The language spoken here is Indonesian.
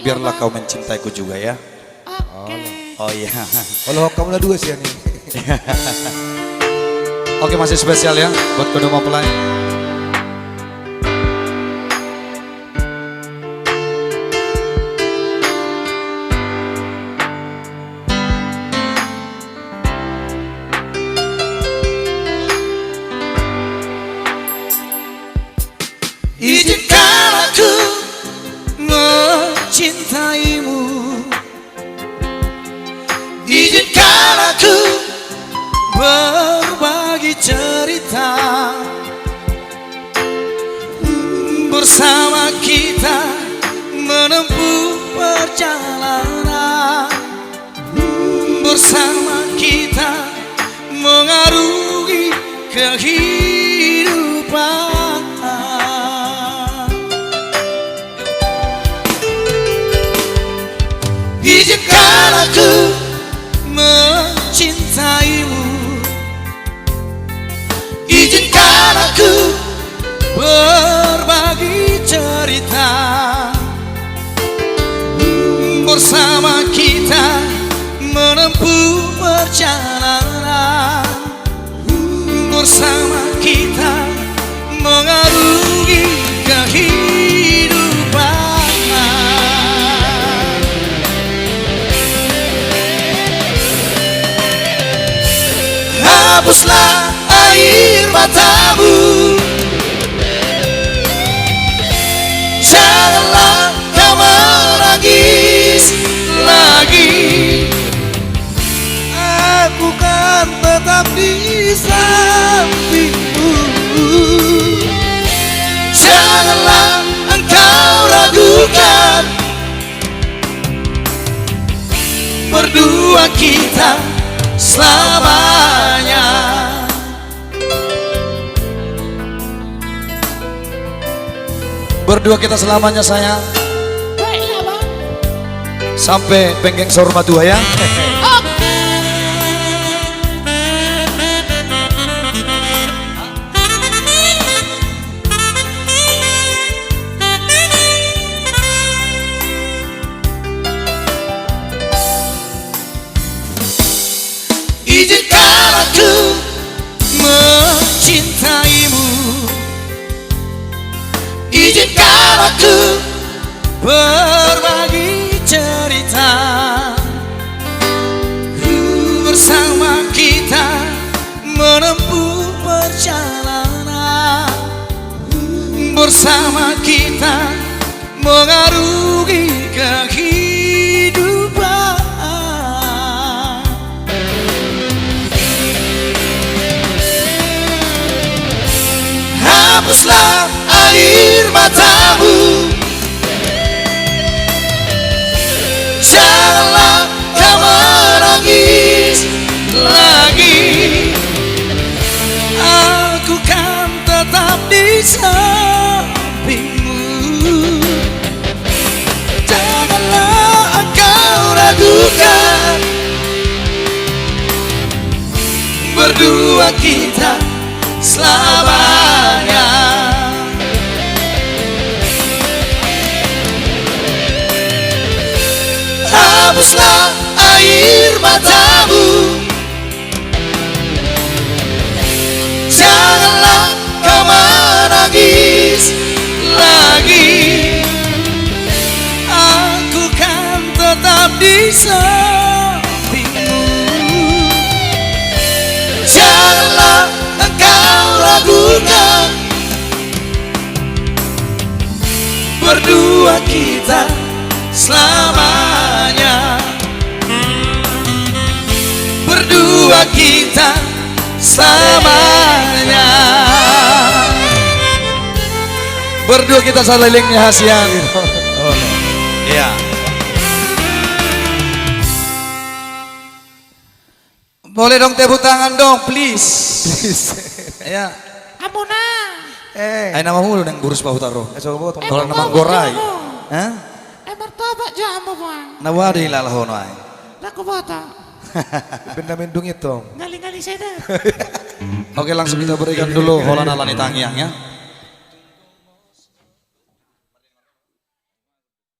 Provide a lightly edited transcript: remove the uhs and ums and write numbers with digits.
biarlah kau mencintaiku juga ya. Oh iya. Kalau kamu lah dua sih nih. Oke, masih spesial ya buat kedua mempelai. Izinkan aku mencintaimu, izinkan aku berbagi cerita. Bersama kita menempuh perjalanan, bersama kita mengarungi kehidupan. Izinkan aku mencintaimu, izinkan aku berbagi cerita. Bersama kita menempuh perjalanan, bersama kita mengarungi kehidupan. Hapuslah air matamu, janganlah kau menangis lagi. Aku kan tetap di sampingmu, janganlah engkau ragukan. Berdua kita selamanya. Berdua kita selamanya sayang. Baiklah bang. Sampai penggeng sorma tua ya. Izinkan aku mencintaimu, izinkan aku berbagi cerita. Bersama kita menempuh perjalanan, bersama kita mengarungi kehidupan. Hapuslah air matamu, janganlah kau menangis lagi. Aku kan tetap di sampingmu, janganlah engkau ragukan. Berdua kita selamanya. Hapuslah air matamu, janganlah kau menangis lagi. Aku kan tetap di sampingmu, janganlah engkau ragukan. Berdua kita selamanya. Berdua kita selamanya. Berdua kita salilingnya hasian. Ya. Boleh dong tepuk tangan dong, please. Ya. Amuna. Ay nama mulu nang burus pa utaro. Coba tong. Kalau nama goray. Hah? Martabak jamu bang. Nawari lalahono ay. Laku bata. Benda mendung itu. Ngali-ngali saya dah. Oke, langsung kita berikan dulu holan alani tangiang ya.